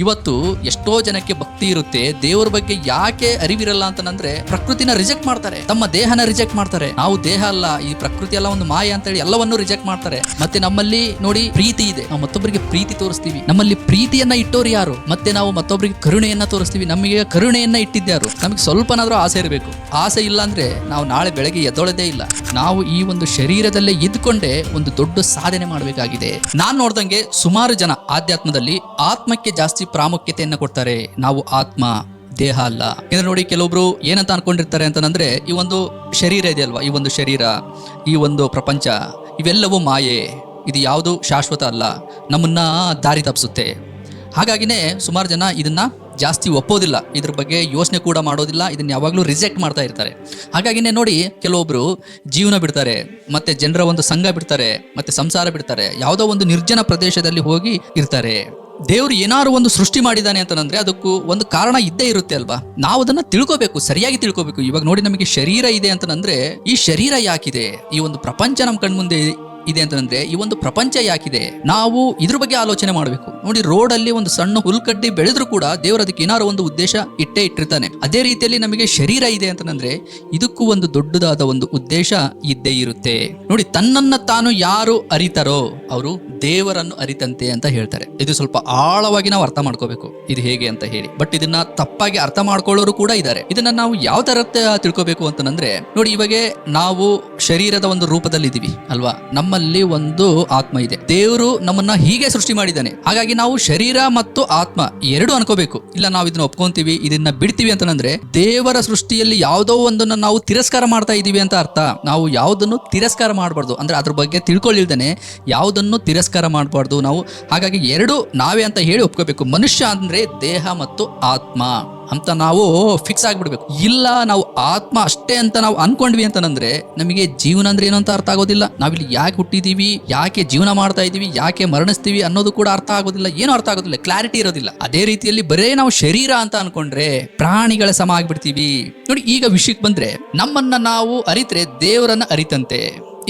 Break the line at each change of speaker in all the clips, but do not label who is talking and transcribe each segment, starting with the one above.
ಇವತ್ತು ಎಷ್ಟೋ ಜನಕ್ಕೆ ಭಕ್ತಿ ಇರುತ್ತೆ, ದೇವರ ಬಗ್ಗೆ ಯಾಕೆ ಅರಿವಿರಲ್ಲ ಅಂತಂದ್ರೆ ಪ್ರಕೃತಿನ ರಿಜೆಕ್ಟ್ ಮಾಡ್ತಾರೆ, ತಮ್ಮ ದೇಹನ ರಿಜೆಕ್ಟ್ ಮಾಡ್ತಾರೆ. ನಾವು ದೇಹ ಅಲ್ಲ, ಈ ಪ್ರಕೃತಿ ಎಲ್ಲ ಒಂದು ಮಾಯ ಅಂತ ಹೇಳಿ ಎಲ್ಲವನ್ನೂ ರಿಜೆಕ್ಟ್ ಮಾಡ್ತಾರೆ. ಮತ್ತೆ ನಮ್ಮಲ್ಲಿ ನೋಡಿ ಪ್ರೀತಿ ಇದೆ, ನಾವು ಮತ್ತೊಬ್ಬರಿಗೆ ಪ್ರೀತಿ ತೋರಿಸ್ತೀವಿ. ನಮ್ಮಲ್ಲಿ ಪ್ರೀತಿಯನ್ನ ಇಟ್ಟೋರು ಯಾರು? ಮತ್ತೆ ನಾವು ಮತ್ತೊಬ್ಬರಿಗೆ ಕರುಣೆಯನ್ನ ತೋರಿಸ್ತೀವಿ. ನಮಗೆ ಕರುಣೆಯನ್ನ ಇಟ್ಟಿದ್ಯಾರು? ನಮಗೆ ಸ್ವಲ್ಪನಾದ್ರೂ ಆಸೆ ಇರಬೇಕು. ಆಸೆ ಇಲ್ಲ ಅಂದ್ರೆ ನಾವು ನಾಳೆ ಬೆಳಗ್ಗೆ ಎದ್ದೊಳದೇ ಇಲ್ಲ. ನಾವು ಈ ಒಂದು ಶರೀರದಲ್ಲೇ ಇದ್ಕೊಂಡೇ ಒಂದು ದೊಡ್ಡ ಸಾಧನೆ ಮಾಡಬೇಕಾಗಿದೆ. ನಾನ್ ನೋಡ್ದಂಗೆ ಸುಮಾರು ಜನ ಆಧ್ಯಾತ್ಮದಲ್ಲಿ ಆತ್ಮಕ್ಕೆ ಜಾಸ್ತಿ ಪ್ರಾಮುಖ್ಯತೆಯನ್ನ ಕೊಡ್ತಾರೆ. ನಾವು ಆತ್ಮ, ದೇಹ ಅಲ್ಲ. ಯಾಕಂದ್ರೆ ನೋಡಿ, ಕೆಲವೊಬ್ರು ಏನಂತ ಅನ್ಕೊಂಡಿರ್ತಾರೆ ಅಂತಂದ್ರೆ, ಈ ಒಂದು ಶರೀರ ಇದೆ ಅಲ್ವಾ, ಈ ಒಂದು ಶರೀರ, ಈ ಒಂದು ಪ್ರಪಂಚ, ಇವೆಲ್ಲವೂ ಮಾಯೆ, ಇದು ಯಾವುದು ಶಾಶ್ವತ ಅಲ್ಲ, ನಮ್ಮನ್ನ ದಾರಿ ತಪ್ಪಿಸುತ್ತೆ. ಹಾಗಾಗಿನೇ ಸುಮಾರು ಜನ ಇದನ್ನ ಜಾಸ್ತಿ ಒಪ್ಪೋದಿಲ್ಲ, ಇದ್ರ ಬಗ್ಗೆ ಯೋಚನೆ ಕೂಡ ಮಾಡೋದಿಲ್ಲ, ಇದನ್ನ ಯಾವಾಗಲೂ ರಿಜೆಕ್ಟ್ ಮಾಡ್ತಾ ಇರ್ತಾರೆ. ಹಾಗಾಗಿನೇ ನೋಡಿ, ಕೆಲವೊಬ್ರು ಜೀವನ ಬಿಡ್ತಾರೆ, ಮತ್ತೆ ಜನರ ಒಂದು ಸಂಘ ಬಿಡ್ತಾರೆ, ಮತ್ತೆ ಸಂಸಾರ ಬಿಡ್ತಾರೆ, ಯಾವುದೋ ಒಂದು ನಿರ್ಜನ ಪ್ರದೇಶದಲ್ಲಿ ಹೋಗಿ ಇರ್ತಾರೆ. ದೇವ್ರು ಏನಾದ್ರು ಒಂದು ಸೃಷ್ಟಿ ಮಾಡಿದಾನೆ ಅಂತಂದ್ರೆ ಅದಕ್ಕೂ ಒಂದು ಕಾರಣ ಇದ್ದೇ ಇರುತ್ತೆ ಅಲ್ವಾ. ನಾವು ಅದನ್ನ ತಿಳ್ಕೋಬೇಕು, ಸರಿಯಾಗಿ ತಿಳ್ಕೋಬೇಕು. ಇವಾಗ ನೋಡಿ, ನಮಗೆ ಶರೀರ ಇದೆ ಅಂತಂದ್ರೆ ಈ ಶರೀರ ಯಾಕಿದೆ, ಈ ಒಂದು ಪ್ರಪಂಚ ನಮ್ಮ ಕಣ್ಮುಂದೆ ಇದೆ ಅಂತಂದ್ರೆ ಈ ಒಂದು ಪ್ರಪಂಚ ಯಾಕಿದೆ, ನಾವು ಇದ್ರ ಬಗ್ಗೆ ಆಲೋಚನೆ ಮಾಡಬೇಕು. ನೋಡಿ, ರೋಡಲ್ಲಿ ಒಂದು ಸಣ್ಣ ಹುಲ್ಕಡ್ಡಿ ಬೆಳೆದ್ರು ಕೂಡ ದೇವರು ಅದಕ್ಕೆ ಏನಾರು ಒಂದು ಉದ್ದೇಶ ಇಟ್ಟಿರ್ತಾನೆ. ಅದೇ ರೀತಿಯಲ್ಲಿ ನಮಗೆ ಶರೀರ ಇದೆ ಅಂತಂದ್ರೆ ಇದಕ್ಕೂ ಒಂದು ದೊಡ್ಡದಾದ ಒಂದು ಉದ್ದೇಶ ಇದ್ದೇ ಇರುತ್ತೆ. ನೋಡಿ, ತನ್ನನ್ನ ತಾನು ಯಾರು ಅರಿತಾರೋ ಅವರು ದೇವರನ್ನು ಅರಿತಂತೆ ಅಂತ ಹೇಳ್ತಾರೆ. ಇದು ಸ್ವಲ್ಪ ಆಳವಾಗಿ ನಾವು ಅರ್ಥ ಮಾಡ್ಕೋಬೇಕು, ಇದು ಹೇಗೆ ಅಂತ ಹೇಳಿ. ಬಟ್ ಇದನ್ನ ತಪ್ಪಾಗಿ ಅರ್ಥ ಮಾಡ್ಕೊಳ್ಳೋರು ಕೂಡ ಇದ್ದಾರೆ. ಇದನ್ನ ನಾವು ಯಾವ ತರ ತಿಳ್ಕೋಬೇಕು ಅಂತಂದ್ರೆ, ನೋಡಿ, ಇವಾಗ ನಾವು ಶರೀರದ ಒಂದು ರೂಪದಲ್ಲಿ ಇದೀವಿ ಅಲ್ವಾ, ನಮ್ಮಲ್ಲಿ ಒಂದು ಆತ್ಮ ಇದೆ. ದೇವರು ನಮ್ಮನ್ನ ಹೀಗೆ ಸೃಷ್ಟಿ ಮಾಡಿದ್ದಾನೆ. ಹಾಗಾಗಿ ನಾವು ಶರೀರ ಮತ್ತು ಆತ್ಮ ಎರಡು ಅನ್ಕೋಬೇಕು. ಇಲ್ಲ ನಾವು ಇದನ್ನ ಒಪ್ಕೊಂತೀವಿ, ಇದನ್ನ ಬಿಡ್ತೀವಿ ಅಂತಂದ್ರೆ ದೇವರ ಸೃಷ್ಟಿಯಲ್ಲಿ ಯಾವುದೋ ಒಂದನ್ನ ನಾವು ತಿರಸ್ಕಾರ ಮಾಡ್ತಾ ಇದೀವಿ ಅಂತ ಅರ್ಥ. ನಾವು ಯಾವುದನ್ನು ತಿರಸ್ಕಾರ ಮಾಡಬಾರ್ದು, ಅಂದ್ರೆ ಅದ್ರ ಬಗ್ಗೆ ತಿಳ್ಕೊಳ್ಳಿಲ್ದೇನೆ ಯಾವುದನ್ನು ತಿರಸ್ಕಾರ ಮಾಡಬಾರ್ದು ನಾವು. ಹಾಗಾಗಿ ಎರಡು ನಾವೇ ಅಂತ ಹೇಳಿ ಒಪ್ಕೋಬೇಕು. ಮನುಷ್ಯ ಅಂದ್ರೆ ದೇಹ ಮತ್ತು ಆತ್ಮ ಅಂತ ನಾವು ಫಿಕ್ಸ್ ಆಗ್ಬಿಡ್ಬೇಕು. ಇಲ್ಲ ನಾವು ಆತ್ಮ ಅಷ್ಟೇ ಅಂತ ನಾವು ಅನ್ಕೊಂಡ್ವಿ ಅಂತಂದ್ರೆ ನಮಗೆ ಜೀವನ ಅಂದ್ರೆ ಏನು ಅಂತ ಅರ್ಥ ಆಗೋದಿಲ್ಲ. ನಾವಿಲ್ಲಿ ಯಾಕೆ ಹುಟ್ಟಿದೀವಿ, ಯಾಕೆ ಜೀವನ ಮಾಡ್ತಾ ಇದೀವಿ, ಯಾಕೆ ಮರಣಿಸ್ತೀವಿ ಅನ್ನೋದು ಕೂಡ ಅರ್ಥ ಆಗೋದಿಲ್ಲ, ಏನು ಅರ್ಥ ಆಗೋದಿಲ್ಲ, ಕ್ಲಾರಿಟಿ ಇರೋದಿಲ್ಲ. ಅದೇ ರೀತಿಯಲ್ಲಿ ಬರೇ ನಾವು ಶರೀರ ಅಂತ ಅನ್ಕೊಂಡ್ರೆ ಪ್ರಾಣಿಗಳ ಸಮ ಆಗ್ಬಿಡ್ತೀವಿ. ನೋಡಿ, ಈಗ ವಿಷಯಕ್ಕೆ ಬಂದ್ರೆ ನಮ್ಮನ್ನ ನಾವು ಅರಿತ್ರೆ ದೇವರನ್ನ ಅರಿತಂತೆ.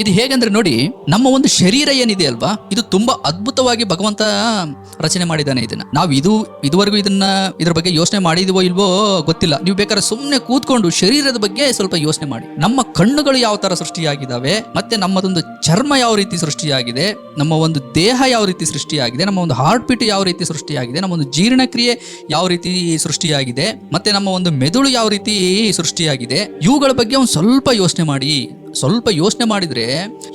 ಇದು ಹೇಗಂದ್ರೆ ನೋಡಿ, ನಮ್ಮ ಒಂದು ಶರೀರ ಏನಿದೆ ಅಲ್ವಾ, ಇದು ತುಂಬಾ ಅದ್ಭುತವಾಗಿ ಭಗವಂತ ರಚನೆ ಮಾಡಿದ್ದಾನೆ. ಇದನ್ನ ನಾವು ಇದುವರೆಗೂ ಇದ್ರ ಬಗ್ಗೆ ಯೋಚನೆ ಮಾಡಿದೀವೋ ಇಲ್ವೋ ಗೊತ್ತಿಲ್ಲ. ನೀವು ಬೇಕಾದ್ರೆ ಸುಮ್ಮನೆ ಕೂತ್ಕೊಂಡು ಶರೀರದ ಬಗ್ಗೆ ಸ್ವಲ್ಪ ಯೋಚನೆ ಮಾಡಿ. ನಮ್ಮ ಕಣ್ಣುಗಳು ಯಾವ ತರ ಸೃಷ್ಟಿಯಾಗಿದ್ದಾವೆ, ಮತ್ತೆ ನಮ್ಮದೊಂದು ಚರ್ಮ ಯಾವ ರೀತಿ ಸೃಷ್ಟಿಯಾಗಿದೆ, ನಮ್ಮ ಒಂದು ದೇಹ ಯಾವ ರೀತಿ ಸೃಷ್ಟಿಯಾಗಿದೆ, ನಮ್ಮ ಒಂದು ಹಾರ್ಟ್ ಬೀಟ್ ಯಾವ ರೀತಿ ಸೃಷ್ಟಿಯಾಗಿದೆ, ನಮ್ಮ ಒಂದು ಜೀರ್ಣಕ್ರಿಯೆ ಯಾವ ರೀತಿ ಸೃಷ್ಟಿಯಾಗಿದೆ, ಮತ್ತೆ ನಮ್ಮ ಒಂದು ಮೆದುಳು ಯಾವ ರೀತಿ ಸೃಷ್ಟಿಯಾಗಿದೆ, ಇವುಗಳ ಬಗ್ಗೆ ಒಂದು ಸ್ವಲ್ಪ ಯೋಚನೆ ಮಾಡಿ. ಸ್ವಲ್ಪ ಯೋಚನೆ ಮಾಡಿದ್ರೆ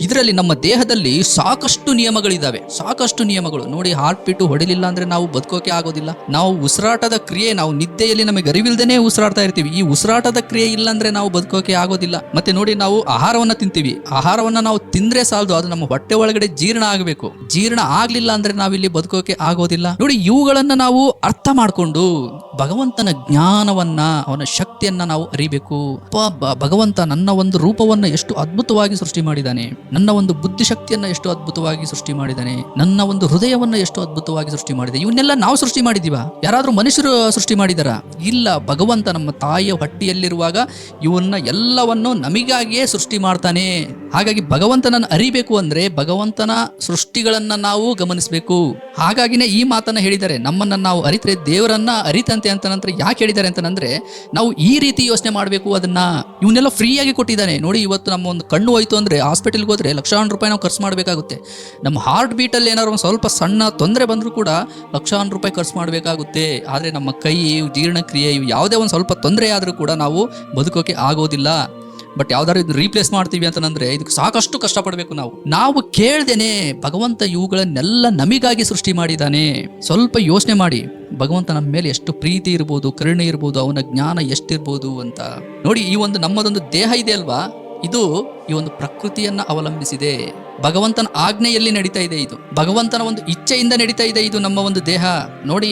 ಇದರಲ್ಲಿ ನಮ್ಮ ದೇಹದಲ್ಲಿ ಸಾಕಷ್ಟು ನಿಯಮಗಳಿದಾವೆ, ಸಾಕಷ್ಟು ನಿಯಮಗಳು. ನೋಡಿ, ಹಾರ್ಟ್ ಬೀಟು ಹೊಡಿಲಿಲ್ಲ ಅಂದ್ರೆ ನಾವು ಬದುಕೋಕೆ ಆಗೋದಿಲ್ಲ. ನಾವು ಉಸಿರಾಟದ ಕ್ರಿಯೆ, ನಾವು ನಿದ್ದೆಯಲ್ಲಿ ನಮಗೆ ಅರಿವಿಲ್ದೇನೆ ಉಸಿರಾಡ್ತಾ ಇರ್ತೀವಿ. ಈ ಉಸಿರಾಟದ ಕ್ರಿಯೆ ಇಲ್ಲ ಅಂದ್ರೆ ನಾವು ಬದುಕೋಕೆ ಆಗೋದಿಲ್ಲ. ಮತ್ತೆ ನೋಡಿ, ನಾವು ಆಹಾರವನ್ನ ತಿಂತೀವಿ, ಆಹಾರವನ್ನ ನಾವು ತಿಂದ್ರೆ ಸಾಲದು, ಅದು ನಮ್ಮ ಹೊಟ್ಟೆ ಒಳಗಡೆ ಜೀರ್ಣ ಆಗಬೇಕು. ಜೀರ್ಣ ಆಗ್ಲಿಲ್ಲ ಅಂದ್ರೆ ನಾವಿಲ್ಲಿ ಬದುಕೋಕೆ ಆಗೋದಿಲ್ಲ. ನೋಡಿ, ಇವುಗಳನ್ನ ನಾವು ಅರ್ಥ ಮಾಡ್ಕೊಂಡು ಭಗವಂತನ ಜ್ಞಾನವನ್ನ, ಅವನ ಶಕ್ತಿಯನ್ನ ನಾವು ಅರಿಬೇಕು. ಭಗವಂತ ನನ್ನ ಒಂದು ರೂಪವನ್ನ ಎಷ್ಟು ಅದ್ಭುತವಾಗಿ ಸೃಷ್ಟಿ ಮಾಡಿದ್ದಾನೆ, ನನ್ನ ಒಂದು ಬುದ್ಧಿಶಕ್ತಿಯನ್ನ ಎಷ್ಟು ಅದ್ಭುತವಾಗಿ ಸೃಷ್ಟಿ ಮಾಡಿದ್ದಾನೆ, ನನ್ನ ಒಂದು ಹೃದಯವನ್ನ ಎಷ್ಟು ಅದ್ಭುತವಾಗಿ ಸೃಷ್ಟಿ ಮಾಡಿದೆ. ಇವನ್ನೆಲ್ಲ ನಾವು ಸೃಷ್ಟಿ ಮಾಡಿದೀವ? ಯಾರಾದ್ರೂ ಮನುಷ್ಯರು ಸೃಷ್ಟಿ ಮಾಡಿದಾರ? ಇಲ್ಲ, ಭಗವಂತ ನಮ್ಮ ತಾಯಿಯ ಹೊಟ್ಟೆಯಲ್ಲಿರುವಾಗ ಇವನ್ನ ಎಲ್ಲವನ್ನು ನಮಗಾಗಿಯೇ ಸೃಷ್ಟಿ ಮಾಡ್ತಾನೆ. ಹಾಗಾಗಿ ಭಗವಂತನನ್ನು ಅರಿಬೇಕು ಅಂದ್ರೆ ಭಗವಂತನ ಸೃಷ್ಟಿಗಳನ್ನ ನಾವು ಗಮನಿಸಬೇಕು. ಹಾಗಾಗಿನೇ ಈ ಮಾತನ್ನ ಹೇಳಿದ್ದಾರೆ, ನಮ್ಮನ್ನ ನಾವು ಅರಿತ್ರೆ ದೇವರನ್ನ ಅರಿತಂತೆ ಅಂತ. ನಂತರ ಯಾಕೆ ಹೇಳಿದ್ದಾರೆ ಅಂತಂದ್ರೆ, ನಾವು ಈ ರೀತಿ ಯೋಚನೆ ಮಾಡಬೇಕು. ಅದನ್ನ ಇವನ್ನೆಲ್ಲ ಫ್ರೀಯಾಗಿ ಕೊಟ್ಟಿದ್ದಾನೆ. ನೋಡಿ, ಇವತ್ತು ನಮ್ಮ ಒಂದು ಕಣ್ಣು ಹೋಯ್ತು ಅಂದ್ರೆ ಹಾಸ್ಪಿಟಲ್ಗೆ ಹೋದ್ರೆ ಲಕ್ಷಾಂತರ ರೂಪಾಯಿ ನಾವು ಖರ್ಚು ಮಾಡಬೇಕಾಗುತ್ತೆ. ನಮ್ಮ ಹಾರ್ಟ್ ಬೀಟಲ್ಲಿ ಏನಾದ್ರು ಒಂದು ಸ್ವಲ್ಪ ಸಣ್ಣ ತೊಂದರೆ ಬಂದರೂ ಕೂಡ ಲಕ್ಷಾಂತರ ರೂಪಾಯಿ ಖರ್ಚು ಮಾಡಬೇಕಾಗುತ್ತೆ. ಆದರೆ ನಮ್ಮ ಕೈ, ಜೀರ್ಣಕ್ರಿಯೆ, ಇವು ಯಾವುದೇ ಒಂದು ಸ್ವಲ್ಪ ತೊಂದರೆ ಆದರೂ ಕೂಡ ನಾವು ಬದುಕೋಕೆ ಆಗೋದಿಲ್ಲ. ಬಟ್ ಯಾವ್ದಾದ್ರು ಇದು ರೀಪ್ಲೇಸ್ ಮಾಡ್ತೀವಿ ಅಂತಂದ್ರೆ ಇದಕ್ಕೆ ಸಾಕಷ್ಟು ಕಷ್ಟಪಡಬೇಕು. ನಾವು ಕೇಳ್ದೇನೆ ಭಗವಂತ ಇವುಗಳನ್ನೆಲ್ಲ ನಮಿಗಾಗಿ ಸೃಷ್ಟಿ ಮಾಡಿದ್ದಾನೆ. ಸ್ವಲ್ಪ ಯೋಚನೆ ಮಾಡಿ, ಭಗವಂತ ನಮ್ಮ ಮೇಲೆ ಎಷ್ಟು ಪ್ರೀತಿ ಇರ್ಬೋದು, ಕರುಣೆ ಇರ್ಬೋದು, ಅವನ ಜ್ಞಾನ ಎಷ್ಟಿರ್ಬೋದು ಅಂತ. ನೋಡಿ, ಈ ಒಂದು ನಮ್ಮದೊಂದು ದೇಹ ಇದೆ ಅಲ್ವಾ, ಇದು ಈ ಒಂದು ಪ್ರಕೃತಿಯನ್ನ ಅವಲಂಬಿಸಿದೆ. ಭಗವಂತನ ಆಜ್ಞೆಯಲ್ಲಿ ನಡೀತಾ ಇದೆ. ಇದು ಭಗವಂತನ ಒಂದು ಇಚ್ಛೆಯಿಂದ ನಡೀತಾ ಇದೆ. ಇದು ನಮ್ಮ ಒಂದು ದೇಹ. ನೋಡಿ,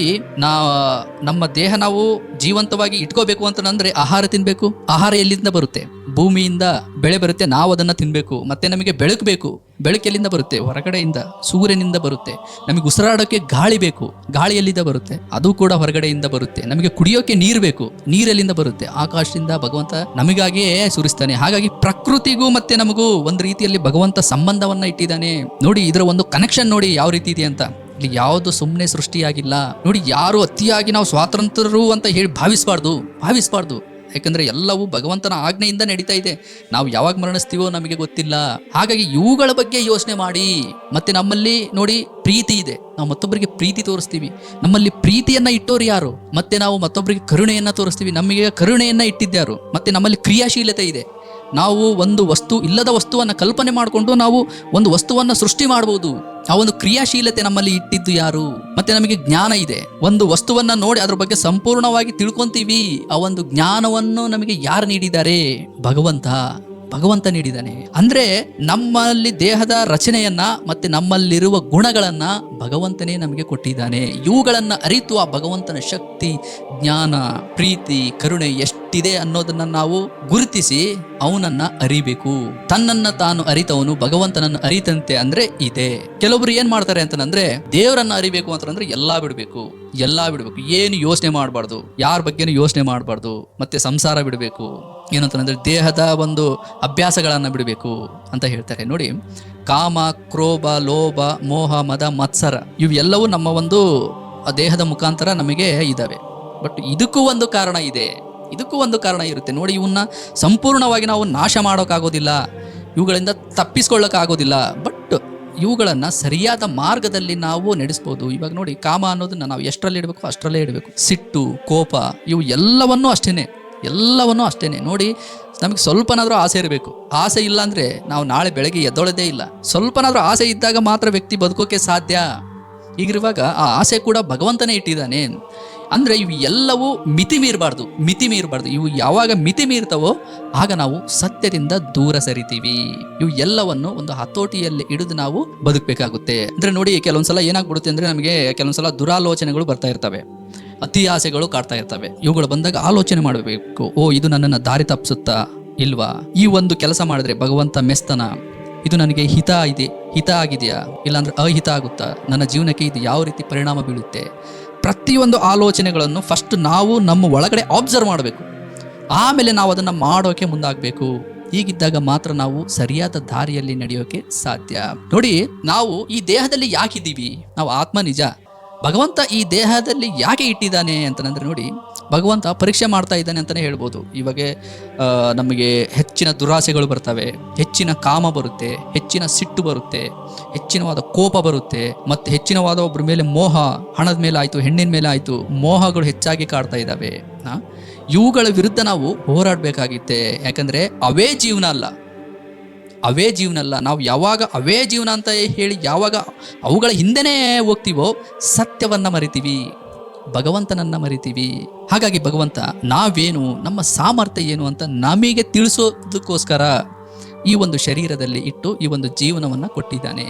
ನಮ್ಮ ದೇಹ ನಾವು ಜೀವಂತವಾಗಿ ಇಟ್ಕೋಬೇಕು ಅಂತಂದ್ರೆ ಆಹಾರ ತಿನ್ಬೇಕು. ಆಹಾರ ಎಲ್ಲಿಂದ ಬರುತ್ತೆ? ಭೂಮಿಯಿಂದ ಬೆಳೆ ಬರುತ್ತೆ, ನಾವು ಅದನ್ನ ತಿನ್ಬೇಕು. ಮತ್ತೆ ನಮಗೆ ಬೆಳಕು ಬೇಕು. ಬೆಳಕು ಎಲ್ಲಿಂದ ಬರುತ್ತೆ? ಹೊರಗಡೆಯಿಂದ, ಸೂರ್ಯನಿಂದ ಬರುತ್ತೆ. ನಮಗೆ ಉಸಿರಾಡೋಕೆ ಗಾಳಿ ಬೇಕು. ಗಾಳಿ ಎಲ್ಲಿಂದ ಬರುತ್ತೆ? ಅದು ಕೂಡ ಹೊರಗಡೆಯಿಂದ ಬರುತ್ತೆ. ನಮಗೆ ಕುಡಿಯೋಕೆ ನೀರು ಬೇಕು. ನೀರೆಲ್ಲಿಂದ ಬರುತ್ತೆ? ಆಕಾಶದಿಂದ ಭಗವಂತ ನಮಗಾಗಿಯೇ ಸುರಿಸ್ತಾನೆ. ಹಾಗಾಗಿ ಪ್ರಕೃತಿಗೂ ಮತ್ತೆ ನಮಗೂ ಒಂದು ರೀತಿಯಲ್ಲಿ ಭಗವಂತ ಸಂಬಂಧವನ್ನ ಇಟ್ಟಿದ್ದಾನೆ. ನೋಡಿ, ಇದರ ಒಂದು ಕನೆಕ್ಷನ್ ನೋಡಿ ಯಾವ ರೀತಿ ಇದೆ ಅಂತ. ಇಲ್ಲಿ ಯಾವುದು ಸುಮ್ಮನೆ ಸೃಷ್ಟಿಯಾಗಿಲ್ಲ. ನೋಡಿ, ಯಾರು ಅತಿಯಾಗಿ ನಾವು ಸ್ವಾತಂತ್ರ್ಯರು ಅಂತ ಹೇಳಿ ಭಾವಿಸಬಾರ್ದು. ಯಾಕಂದ್ರೆ ಎಲ್ಲವೂ ಭಗವಂತನ ಆಜ್ಞೆಯಿಂದ ನಡೀತಾ ಇದೆ. ನಾವು ಯಾವಾಗ ಮರಣಿಸ್ತೀವೋ ನಮಗೆ ಗೊತ್ತಿಲ್ಲ. ಹಾಗಾಗಿ ಇವುಗಳ ಬಗ್ಗೆ ಯೋಚನೆ ಮಾಡಿ. ಮತ್ತೆ ನಮ್ಮಲ್ಲಿ ನೋಡಿ ಪ್ರೀತಿ ಇದೆ, ನಾವು ಮತ್ತೊಬ್ಬರಿಗೆ ಪ್ರೀತಿ ತೋರಿಸ್ತೀವಿ. ನಮ್ಮಲ್ಲಿ ಪ್ರೀತಿಯನ್ನ ಇಟ್ಟೋರು ಯಾರು? ಮತ್ತೆ ನಾವು ಮತ್ತೊಬ್ಬರಿಗೆ ಕರುಣೆಯನ್ನ ತೋರಿಸ್ತೀವಿ. ನಮಗೆ ಕರುಣೆಯನ್ನ ಇಟ್ಟಿದ್ಯಾರು? ಮತ್ತೆ ನಮ್ಮಲ್ಲಿ ಕ್ರಿಯಾಶೀಲತೆ ಇದೆ. ನಾವು ಒಂದು ಇಲ್ಲದ ವಸ್ತುವನ್ನು ಕಲ್ಪನೆ ಮಾಡಿಕೊಂಡು ನಾವು ಒಂದು ವಸ್ತುವನ್ನು ಸೃಷ್ಟಿ ಮಾಡಬಹುದು. ಆ ಒಂದು ಕ್ರಿಯಾಶೀಲತೆ ನಮ್ಮಲ್ಲಿ ಇಟ್ಟಿದ್ದು ಯಾರು? ಮತ್ತೆ ನಮಗೆ ಜ್ಞಾನ ಇದೆ. ಒಂದು ವಸ್ತುವನ್ನ ನೋಡಿ ಅದ್ರ ಬಗ್ಗೆ ಸಂಪೂರ್ಣವಾಗಿ ತಿಳ್ಕೊಂತೀವಿ. ಆ ಒಂದು ಜ್ಞಾನವನ್ನು ನಮಗೆ ಯಾರು ನೀಡಿದ್ದಾರೆ? ಭಗವಂತ ನೀಡಿದ್ದಾನೆ. ಅಂದ್ರೆ ನಮ್ಮಲ್ಲಿ ದೇಹದ ರಚನೆಯನ್ನ ಮತ್ತೆ ನಮ್ಮಲ್ಲಿರುವ ಗುಣಗಳನ್ನ ಭಗವಂತನೇ ನಮಗೆ ಕೊಟ್ಟಿದ್ದಾನೆ. ಇವುಗಳನ್ನ ಅರಿತು ಆ ಭಗವಂತನ ಶಕ್ತಿ, ಜ್ಞಾನ, ಪ್ರೀತಿ, ಕರುಣೆ ಎಷ್ಟಿದೆ ಅನ್ನೋದನ್ನ ನಾವು ಗುರುತಿಸಿ ಅವನನ್ನ ಅರಿಬೇಕು. ತನ್ನನ್ನ ತಾನು ಅರಿತವನು ಭಗವಂತನನ್ನು ಅರಿತಂತೆ ಅಂದ್ರೆ ಇದೆ. ಕೆಲವೊಬ್ರು ಏನ್ ಮಾಡ್ತಾರೆ ಅಂತಂದ್ರೆ ದೇವರನ್ನ ಅರಿಬೇಕು ಅಂತಂದ್ರೆ ಎಲ್ಲಾ ಬಿಡ್ಬೇಕು. ಏನು ಯೋಚನೆ ಮಾಡಬಾರ್ದು, ಯಾರ ಬಗ್ಗೆನೂ ಯೋಚನೆ ಮಾಡಬಾರ್ದು. ಮತ್ತೆ ಸಂಸಾರ ಬಿಡಬೇಕು, ಏನಂತಂದ್ರೆ ದೇಹದ ಒಂದು ಅಭ್ಯಾಸಗಳನ್ನ ಬಿಡಬೇಕು ಅಂತ ಹೇಳ್ತಾರೆ. ನೋಡಿ, ಕಾಮ, ಕ್ರೋಧ, ಲೋಭ, ಮೋಹ, ಮದ, ಮತ್ಸರ ಇವೆಲ್ಲವೂ ನಮ್ಮ ಒಂದು ದೇಹದ ಮುಖಾಂತರ ನಮಗೆ ಇದಾವೆ. ಬಟ್ ಇದಕ್ಕೂ ಒಂದು ಕಾರಣ ಇರುತ್ತೆ. ನೋಡಿ, ಇವನ್ನ ಸಂಪೂರ್ಣವಾಗಿ ನಾವು ನಾಶ ಮಾಡೋಕ್ಕಾಗೋದಿಲ್ಲ, ಇವುಗಳಿಂದ ತಪ್ಪಿಸ್ಕೊಳ್ಳೋಕ್ಕಾಗೋದಿಲ್ಲ. ಬಟ್ ಇವುಗಳನ್ನು ಸರಿಯಾದ ಮಾರ್ಗದಲ್ಲಿ ನಾವು ನಡೆಸ್ಬೋದು. ಇವಾಗ ನೋಡಿ, ಕಾಮ ಅನ್ನೋದನ್ನ ನಾವು ಎಷ್ಟರಲ್ಲಿ ಇಡಬೇಕು ಅಷ್ಟರಲ್ಲೇ ಇಡಬೇಕು. ಸಿಟ್ಟು, ಕೋಪ ಇವು ಎಲ್ಲವನ್ನೂ ಅಷ್ಟೇನೆ. ನೋಡಿ, ನಮಗೆ ಸ್ವಲ್ಪನಾದ್ರೂ ಆಸೆ ಇರಬೇಕು. ಆಸೆ ಇಲ್ಲ ಅಂದ್ರೆ ನಾವು ನಾಳೆ ಬೆಳಗ್ಗೆ ಎದ್ದೊಳದೇ ಇಲ್ಲ. ಸ್ವಲ್ಪನಾದ್ರೂ ಆಸೆ ಇದ್ದಾಗ ಮಾತ್ರ ವ್ಯಕ್ತಿ ಬದುಕೋಕೆ ಸಾಧ್ಯ. ಹೀಗಿರುವಾಗ ಆ ಆಸೆ ಕೂಡ ಭಗವಂತನೇ ಇಟ್ಟಿದ್ದಾನೆ. ಅಂದ್ರೆ ಇವು ಎಲ್ಲವೂ ಮಿತಿ ಮೀರಬಾರ್ದು. ಇವು ಯಾವಾಗ ಮಿತಿ ಮೀರ್ತವೋ ಆಗ ನಾವು ಸತ್ಯದಿಂದ ದೂರ ಸರಿತೀವಿ. ಇವು ಎಲ್ಲವನ್ನು ಒಂದು ಹತೋಟಿಯಲ್ಲಿ ಹಿಡಿದು ನಾವು ಬದುಕಬೇಕಾಗುತ್ತೆ. ಅಂದ್ರೆ ನೋಡಿ, ಕೆಲವೊಂದ್ಸಲ ಏನಾಗ್ಬಿಡುತ್ತೆ ಅಂದ್ರೆ ನಮಗೆ ಕೆಲವೊಂದ್ಸಲ ದುರಾಲೋಚನೆಗಳು ಬರ್ತಾ ಇರ್ತವೆ, ಅತಿ ಆಸೆಗಳು ಕಾಡ್ತಾ ಇರ್ತವೆ. ಇವುಗಳು ಬಂದಾಗ ಆಲೋಚನೆ ಮಾಡಬೇಕು. ಇದು ನನ್ನನ್ನು ದಾರಿ ತಪ್ಪಿಸುತ್ತಾ ಇಲ್ವಾ? ಈ ಒಂದು ಕೆಲಸ ಮಾಡಿದ್ರೆ ಭಗವಂತ ಮೆಸ್ತನ? ಇದು ನನಗೆ ಹಿತ ಆಗಿದೆಯಾ, ಇಲ್ಲಾಂದ್ರೆ ಅಹಿತ ಆಗುತ್ತಾ? ನನ್ನ ಜೀವನಕ್ಕೆ ಇದು ಯಾವ ರೀತಿ ಪರಿಣಾಮ ಬೀಳುತ್ತೆ? ಪ್ರತಿಯೊಂದು ಆಲೋಚನೆಗಳನ್ನು ಫಸ್ಟ್ ನಾವು ನಮ್ಮ ಒಳಗಡೆ ಅಬ್ಸರ್ವ್ ಮಾಡಬೇಕು. ಆಮೇಲೆ ನಾವು ಅದನ್ನು ಮಾಡೋಕೆ ಮುಂದಾಗಬೇಕು. ಹೀಗಿದ್ದಾಗ ಮಾತ್ರ ನಾವು ಸರಿಯಾದ ದಾರಿಯಲ್ಲಿ ನಡೆಯೋಕೆ ಸಾಧ್ಯ. ನೋಡಿ, ನಾವು ಈ ದೇಹದಲ್ಲಿ ಯಾಕಿದ್ದೀವಿ? ನಾವು ಆತ್ಮ ನಿಜ. ಭಗವಂತ ಈ ದೇಹದಲ್ಲಿ ಯಾಕೆ ಇಟ್ಟಿದ್ದಾನೆ ಅಂತಂದ್ರೆ ನೋಡಿ, ಭಗವಂತ ಪರೀಕ್ಷೆ ಮಾಡ್ತಾ ಇದ್ದಾನೆ ಅಂತಲೇ ಹೇಳ್ಬೋದು. ಇವಾಗ ನಮಗೆ ಹೆಚ್ಚಿನ ದುರಾಸೆಗಳು ಬರ್ತವೆ, ಹೆಚ್ಚಿನ ಕಾಮ ಬರುತ್ತೆ, ಹೆಚ್ಚಿನ ಸಿಟ್ಟು ಬರುತ್ತೆ, ಹೆಚ್ಚಿನವಾದ ಕೋಪ ಬರುತ್ತೆ, ಮತ್ತೆ ಹೆಚ್ಚಿನವಾದ ಒಬ್ಬರ ಮೇಲೆ ಮೋಹ, ಹಣದ ಮೇಲೆ ಆಯಿತು, ಹೆಣ್ಣಿನ ಮೇಲೆ ಆಯಿತು, ಮೋಹಗಳು ಹೆಚ್ಚಾಗಿ ಕಾಡ್ತಾ ಇದ್ದಾವೆ. ಇವುಗಳ ವಿರುದ್ಧ ನಾವು ಹೋರಾಡಬೇಕಾಗಿತ್ತೆ. ಯಾಕಂದರೆ ಅವೇ ಜೀವನ ಅಲ್ಲ. ನಾವು ಯಾವಾಗ ಅವೇ ಜೀವನ ಅಂತ ಹೇಳಿ ಯಾವಾಗ ಅವುಗಳ ಹಿಂದೆನೇ ಹೋಗ್ತೀವೋ ಸತ್ಯವನ್ನು ಮರಿತೀವಿ, ಭಗವಂತನನ್ನ ಮರಿತೀವಿ. ಹಾಗಾಗಿ ಭಗವಂತ ನಾವೇನು, ನಮ್ಮ ಸಾಮರ್ಥ್ಯ ಏನು ಅಂತ ನಮಗೆ ತಿಳಿಸೋದಕ್ಕೋಸ್ಕರ ಈ ಒಂದು ಶರೀರದಲ್ಲಿ ಇಟ್ಟು ಈ ಒಂದು ಜೀವನವನ್ನು ಕೊಟ್ಟಿದ್ದಾನೆ.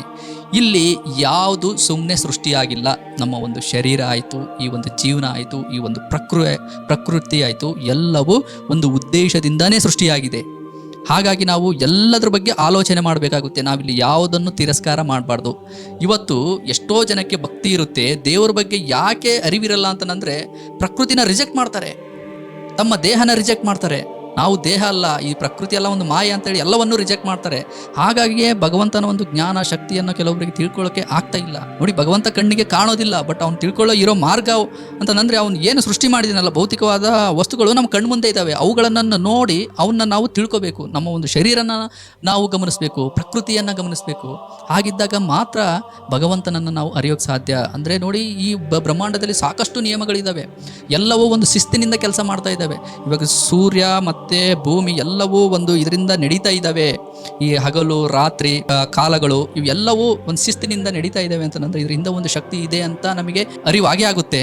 ಇಲ್ಲಿ ಯಾವುದು ಸುಮ್ಮನೆ ಸೃಷ್ಟಿಯಾಗಿಲ್ಲ. ನಮ್ಮ ಒಂದು ಶರೀರ ಆಯಿತು, ಈ ಒಂದು ಜೀವನ ಆಯಿತು, ಈ ಒಂದು ಪ್ರಕೃತಿ ಆಯಿತು, ಎಲ್ಲವೂ ಒಂದು ಉದ್ದೇಶದಿಂದಾನೇ ಸೃಷ್ಟಿಯಾಗಿದೆ. ಹಾಗಾಗಿ ನಾವು ಎಲ್ಲದರ ಬಗ್ಗೆ ಆಲೋಚನೆ ಮಾಡಬೇಕಾಗುತ್ತೆ. ನಾವಿಲ್ಲಿ ಯಾವುದನ್ನು ತಿರಸ್ಕಾರ ಮಾಡಬಾರ್ದು. ಇವತ್ತು ಎಷ್ಟೋ ಜನಕ್ಕೆ ಭಕ್ತಿ ಇರುತ್ತೆ, ದೇವರ ಬಗ್ಗೆ ಯಾಕೆ ಅರಿವಿರಲ್ಲ ಅಂತಂದರೆ ಪ್ರಕೃತಿನ ರಿಜೆಕ್ಟ್ ಮಾಡ್ತಾರೆ, ತಮ್ಮ ದೇಹನ ರಿಜೆಕ್ಟ್ ಮಾಡ್ತಾರೆ. ನಾವು ದೇಹ ಅಲ್ಲ, ಈ ಪ್ರಕೃತಿ ಎಲ್ಲ ಒಂದು ಮಾಯ ಅಂತೇಳಿ ಎಲ್ಲವನ್ನೂ ರಿಜೆಕ್ಟ್ ಮಾಡ್ತಾರೆ. ಹಾಗಾಗಿಯೇ ಭಗವಂತನ ಒಂದು ಜ್ಞಾನ ಶಕ್ತಿಯನ್ನು ಕೆಲವೊಬ್ಬರಿಗೆ ತಿಳ್ಕೊಳ್ಳೋಕೆ ಆಗ್ತಾ ಇಲ್ಲ. ನೋಡಿ, ಭಗವಂತ ಕಣ್ಣಿಗೆ ಕಾಣೋದಿಲ್ಲ, ಬಟ್ ಅವ್ನು ತಿಳ್ಕೊಳ್ಳೋ ಇರೋ ಮಾರ್ಗ ಅಂತಂದರೆ ಅವ್ನು ಏನು ಸೃಷ್ಟಿ ಮಾಡಿದಾನಲ್ಲ, ಭೌತಿಕವಾದ ವಸ್ತುಗಳು ನಮ್ಮ ಕಣ್ಣು ಮುಂದೆ ಇದ್ದಾವೆ. ಅವುಗಳನ್ನು ನೋಡಿ ಅವನ್ನ ನಾವು ತಿಳ್ಕೋಬೇಕು. ನಮ್ಮ ಒಂದು ಶರೀರನ ನಾವು ಗಮನಿಸಬೇಕು, ಪ್ರಕೃತಿಯನ್ನು ಗಮನಿಸಬೇಕು. ಹಾಗಿದ್ದಾಗ ಮಾತ್ರ ಭಗವಂತನನ್ನು ನಾವು ಅರಿಯೋಕ್ಕೆ ಸಾಧ್ಯ. ಅಂದರೆ ನೋಡಿ, ಈ ಬ್ರಹ್ಮಾಂಡದಲ್ಲಿ ಸಾಕಷ್ಟು ನಿಯಮಗಳಿದ್ದಾವೆ, ಎಲ್ಲವೂ ಒಂದು ಶಿಸ್ತಿನಿಂದ ಕೆಲಸ ಮಾಡ್ತಾ ಇದ್ದಾವೆ. ಇವಾಗ ಸೂರ್ಯ ಮತ್ತು ಭೂಮಿ ಎಲ್ಲವೂ ಒಂದು ಇದರಿಂದ ನಡೀತಾ ಇದ್ದಾವೆ. ಈ ಹಗಲು ರಾತ್ರಿ ಕಾಲಗಳು ಇವೆಲ್ಲವೂ ಒಂದು ಶಿಸ್ತಿನಿಂದ ನಡೀತಾ ಇದ್ದಾವೆ ಅಂತಂದ್ರೆ ಇದರಿಂದ ಒಂದು ಶಕ್ತಿ ಇದೆ ಅಂತ ನಮಗೆ ಅರಿವಾಗೇ ಆಗುತ್ತೆ.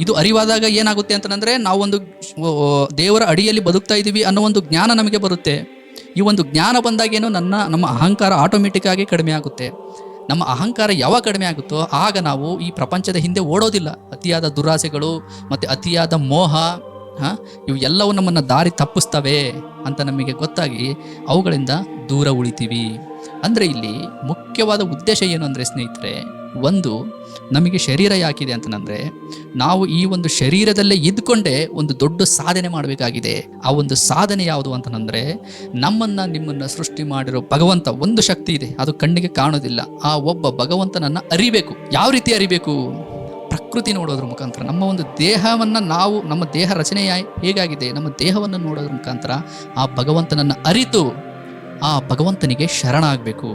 ಇದು ಅರಿವಾದಾಗ ಏನಾಗುತ್ತೆ ಅಂತಂದ್ರೆ ನಾವು ಒಂದು ದೇವರ ಅಡಿಯಲ್ಲಿ ಬದುಕ್ತಾ ಇದ್ದೀವಿ ಅನ್ನೋ ಒಂದು ಜ್ಞಾನ ನಮಗೆ ಬರುತ್ತೆ. ಈ ಒಂದು ಜ್ಞಾನ ಬಂದಾಗೇನೋ ನಮ್ಮ ಅಹಂಕಾರ ಆಟೋಮೆಟಿಕ್ ಆಗಿ ಕಡಿಮೆ ಆಗುತ್ತೆ. ನಮ್ಮ ಅಹಂಕಾರ ಯಾವಾಗ ಕಡಿಮೆ ಆಗುತ್ತೋ ಆಗ ನಾವು ಈ ಪ್ರಪಂಚದ ಹಿಂದೆ ಓಡೋದಿಲ್ಲ. ಅತಿಯಾದ ದುರಾಸೆಗಳು ಮತ್ತು ಅತಿಯಾದ ಮೋಹ ಇವು ಎಲ್ಲವೂ ನಮ್ಮನ್ನು ದಾರಿ ತಪ್ಪಿಸ್ತವೆ ಅಂತ ನಮಗೆ ಗೊತ್ತಾಗಿ ಅವುಗಳಿಂದ ದೂರ ಉಳಿತೀವಿ. ಅಂದರೆ ಇಲ್ಲಿ ಮುಖ್ಯವಾದ ಉದ್ದೇಶ ಏನು ಅಂದರೆ ಸ್ನೇಹಿತರೆ, ಒಂದು, ನಮಗೆ ಶರೀರ ಯಾಕಿದೆ ಅಂತಂದರೆ ನಾವು ಈ ಒಂದು ಶರೀರದಲ್ಲೇ ಇದ್ಕೊಂಡೇ ಒಂದು ದೊಡ್ಡ ಸಾಧನೆ ಮಾಡಬೇಕಾಗಿದೆ. ಆ ಒಂದು ಸಾಧನೆ ಯಾವುದು ಅಂತಂದರೆ ನಿಮ್ಮನ್ನು ಸೃಷ್ಟಿ ಮಾಡಿರೋ ಭಗವಂತ ಒಂದು ಶಕ್ತಿ ಇದೆ, ಅದು ಕಣ್ಣಿಗೆ ಕಾಣೋದಿಲ್ಲ. ಆ ಒಬ್ಬ ಭಗವಂತನನ್ನು ಅರಿಬೇಕು. ಯಾವ ರೀತಿ ಅರಿಬೇಕು? ಪ್ರಕೃತಿ ನೋಡೋದ್ರ ಮುಖಾಂತರ. ನಮ್ಮ ಒಂದು ದೇಹವನ್ನು ನಮ್ಮ ದೇಹ ರಚನೆ ಹೇಗಾಗಿದೆ, ನಮ್ಮ ದೇಹವನ್ನು ನೋಡೋದ್ರ ಮುಖಾಂತರ ಆ ಭಗವಂತನನ್ನು ಅರಿತು ಆ ಭಗವಂತನಿಗೆ ಶರಣಾಗಬೇಕು.